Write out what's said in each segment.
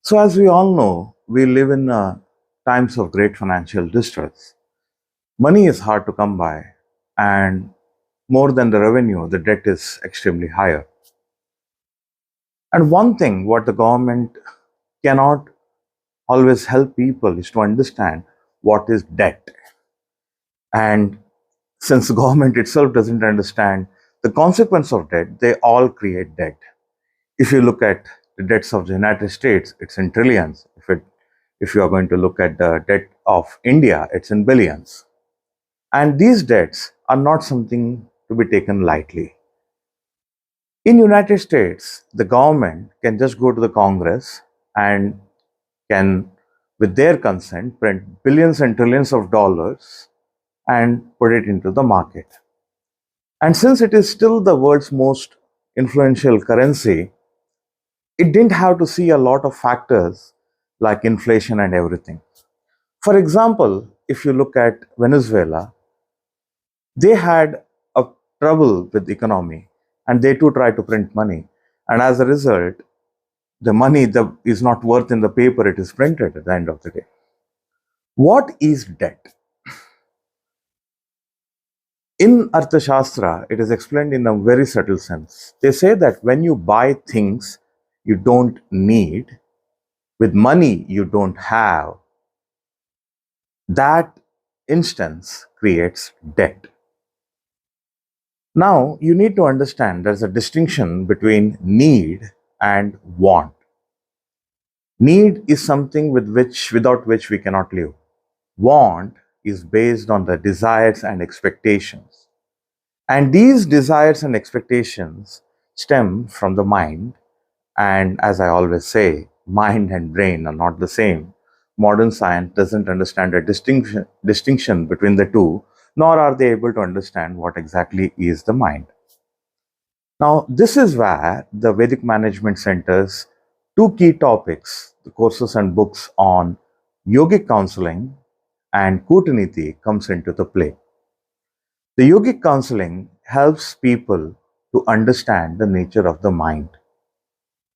So, as we all know, we live in times of great financial distress. Money is hard to come by, and more than the revenue, the debt is extremely higher. And one thing what the government cannot always help people is to understand what is debt. And since the government itself doesn't understand the consequence of debt, they all create debt. If you look at the debts of the United States, it's in trillions. If you are going to look at the debt of India, it's in billions. And these debts are not something to be taken lightly. In United States, the government can just go to the Congress and can, with their consent, print billions and trillions of dollars and put it into the market. And since it is still the world's most influential currency, it didn't have to see a lot of factors like inflation and everything. For example, if you look at Venezuela, they had a trouble with the economy and they too tried to print money. And as a result, the money is not worth in the paper it is printed at the end of the day. What is debt? In Arthashastra, it is explained in a very subtle sense. They say that when you buy things you don't need with money you don't have, that instance creates debt. Now, you need to understand there's a distinction between need and want. Need is something without which we cannot live. Want is based on the desires and expectations. And these desires and expectations stem from the mind. And as I always say, mind and brain are not the same. Modern science doesn't understand a distinction between the two, nor are they able to understand what exactly is the mind. Now, this is where the Vedic Management Center's two key topics, the courses and books on Yogic Counseling and Kootaneeti, comes into the play. The Yogic Counseling helps people to understand the nature of the mind,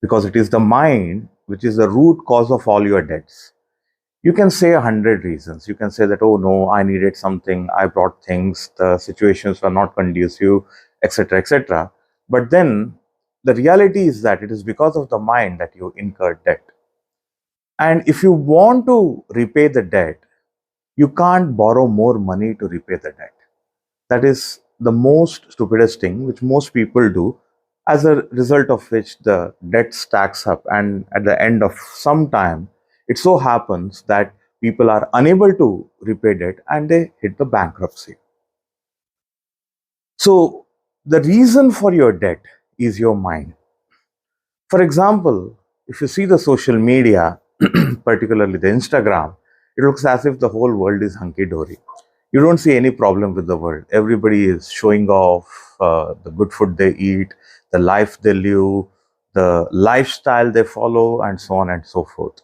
because it is the mind which is the root cause of all your debts. You can say 100 reasons. You can say that, oh no, I needed something, I brought things, the situations were not conducive, etc., etc. But then the reality is that it is because of the mind that you incurred debt. And if you want to repay the debt, you can't borrow more money to repay the debt. That is the most stupidest thing which most people do, as a result of which the debt stacks up, and at the end of some time it so happens that people are unable to repay debt and they hit the bankruptcy. So the reason for your debt is your mind. For example, if you see the social media, particularly the Instagram, it looks as if the whole world is hunky-dory. You don't see any problem with the world. Everybody is showing off the good food they eat, the life they live, the lifestyle they follow, and so on and so forth.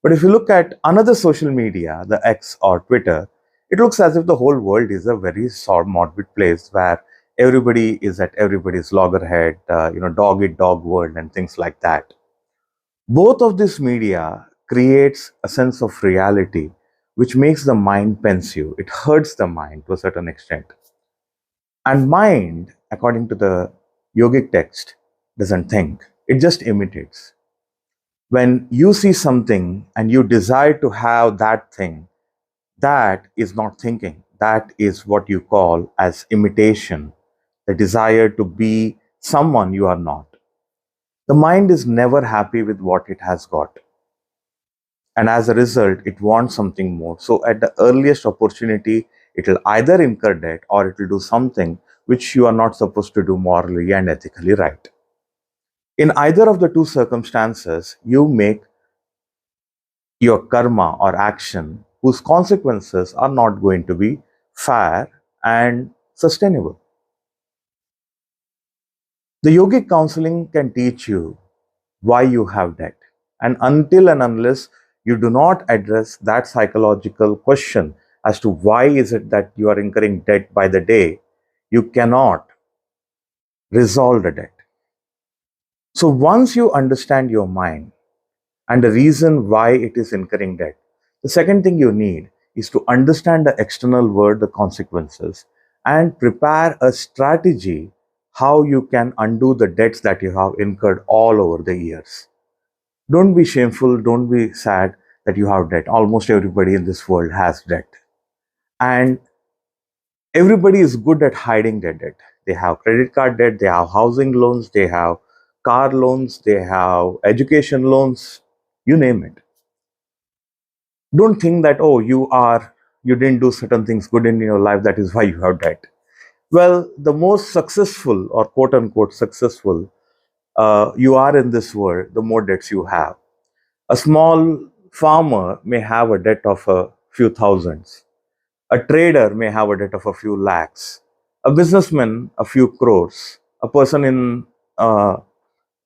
But if you look at another social media, the X or Twitter, it looks as if the whole world is a very morbid place where everybody is at everybody's loggerhead, dog eat dog world and things like that. Both of this media creates a sense of reality which makes the mind pensive. It hurts the mind to a certain extent. And mind, according to the yogic text, doesn't think. It just imitates. When you see something and you desire to have that thing, that is not thinking. That is what you call as imitation, the desire to be someone you are not. The mind is never happy with what it has got. And as a result, it wants something more. So at the earliest opportunity, it will either incur debt or it will do something which you are not supposed to do morally and ethically right. In either of the two circumstances, you make your karma or action whose consequences are not going to be fair and sustainable. The yogic counseling can teach you why you have debt. And until and unless you do not address that psychological question as to why is it that you are incurring debt by the day, you cannot resolve the debt. So once you understand your mind and the reason why it is incurring debt. The second thing you need is to understand the external world, the consequences, and prepare a strategy how you can undo the debts that you have incurred all over the years. Don't be shameful, don't be sad that you have debt. Almost everybody in this world has debt. And everybody is good at hiding their debt. They have credit card debt, they have housing loans, they have car loans, they have education loans, you name it. Don't think that, oh, you didn't do certain things good in your life, that is why you have debt. Well, the most successful or quote unquote successful you are in this world, the more debts you have. A small farmer may have a debt of a few thousands. A trader may have a debt of a few lakhs. A businessman, a few crores. A person in,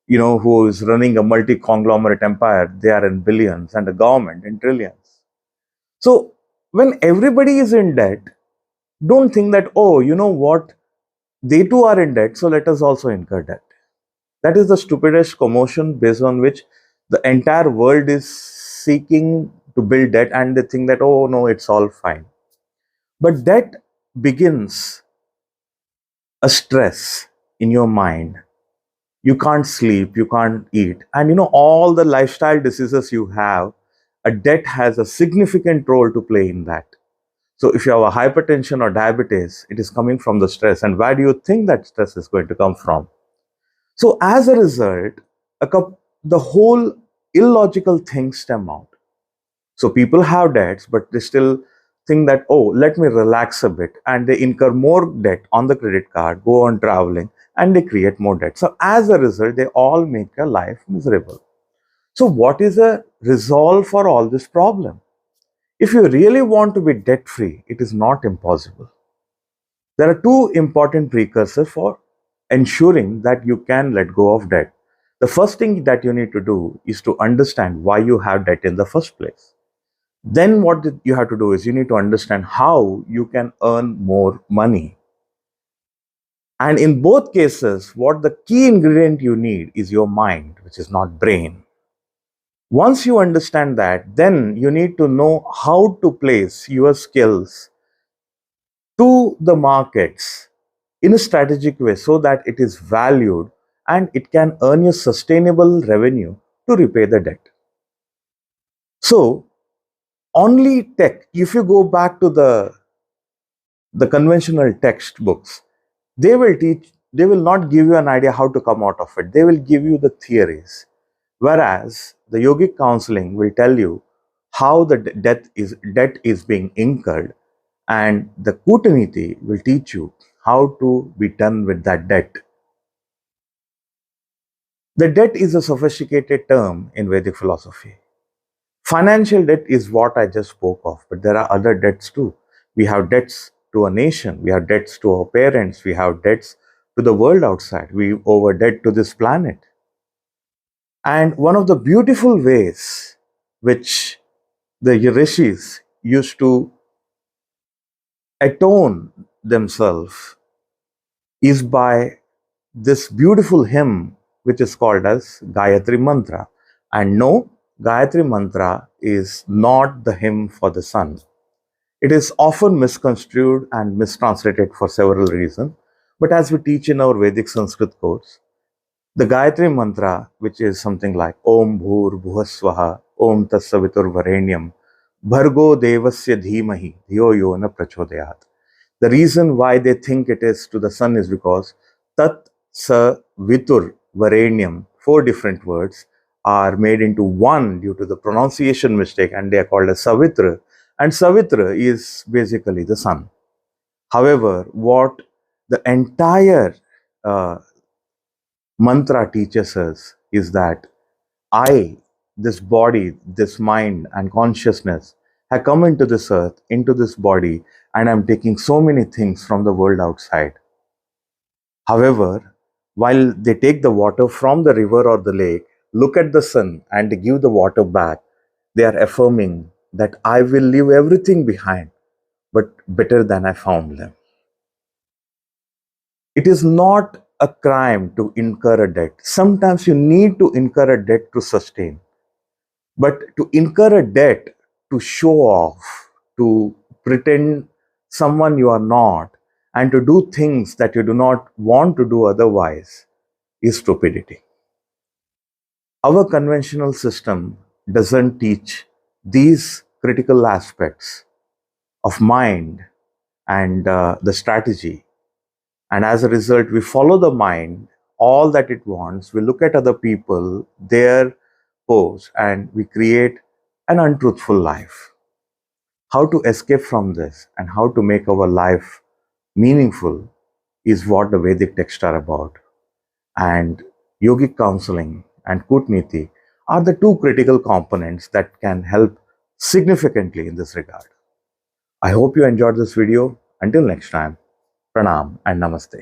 who is running a multi-conglomerate empire, they are in billions, and the government in trillions. So when everybody is in debt, don't think that, oh, you know what, they too are in debt, so let us also incur debt. That is the stupidest commotion based on which the entire world is seeking to build debt, and they think that, oh no, it's all fine. But debt begins a stress in your mind. You can't sleep, you can't eat. And all the lifestyle diseases you have, a debt has a significant role to play in that. So if you have a hypertension or diabetes, it is coming from the stress. And where do you think that stress is going to come from? So as a result, the whole illogical things stem out. So people have debts, but they still think that, oh, let me relax a bit. And they incur more debt on the credit card, go on traveling, and they create more debt. So as a result, they all make their life miserable. So what is the resolve for all this problem? If you really want to be debt free, it is not impossible. There are two important precursors for ensuring that you can let go of debt. The first thing that you need to do is to understand why you have debt in the first place. Then what you have to do is you need to understand how you can earn more money. And in both cases, what the key ingredient you need is your mind, which is not brain. Once you understand that, then you need to know how to place your skills to the markets in a strategic way so that it is valued and it can earn you sustainable revenue to repay the debt. So, only tech, if you go back to the conventional textbooks, they will not give you an idea how to come out of it. They will give you the theories. Whereas the yogic counseling will tell you how the debt is being incurred, and the Kootaneeti will teach you how to be done with that debt. The debt is a sophisticated term in Vedic philosophy. Financial debt is what I just spoke of, but there are other debts too. We have debts to a nation, we have debts to our parents, we have debts to the world outside, we owe a debt to this planet. And one of the beautiful ways which the rishis used to atone themselves is by this beautiful hymn which is called as Gayatri Mantra. And no, Gayatri Mantra is not the hymn for the sun. It is often misconstrued and mistranslated for several reasons. But as we teach in our Vedic Sanskrit course, the Gayatri Mantra, which is something like Om Bhur Bhuhaswaha, Om Tassavitur Varenyam, Bhargo Devasya Dhimahi, Dhiyo Yona Prachodayat. The reason why they think it is to the sun is because Tat Sa Vitur Varenyam, four different words, are made into one due to the pronunciation mistake, and they are called as Savitra. And Savitra is basically the sun. However, what the entire mantra teaches us is that I, this body, this mind, and consciousness, have come into this earth, into this body, and I'm taking so many things from the world outside. However, while they take the water from the river or the lake, look at the sun, and they give the water back, they are affirming that I will leave everything behind, but better than I found them. It is not a crime to incur a debt. Sometimes you need to incur a debt to sustain. But to incur a debt, to show off, to pretend someone you are not, and to do things that you do not want to do otherwise is stupidity. Our conventional system doesn't teach these critical aspects of mind and the strategy. And as a result, we follow the mind, all that it wants. We look at other people, their pose, and we create an untruthful life. How to escape from this and how to make our life meaningful is what the Vedic texts are about. And yogic counseling and Kootaneeti are the two critical components that can help significantly in this regard. I hope you enjoyed this video. Until next time, pranam and namaste.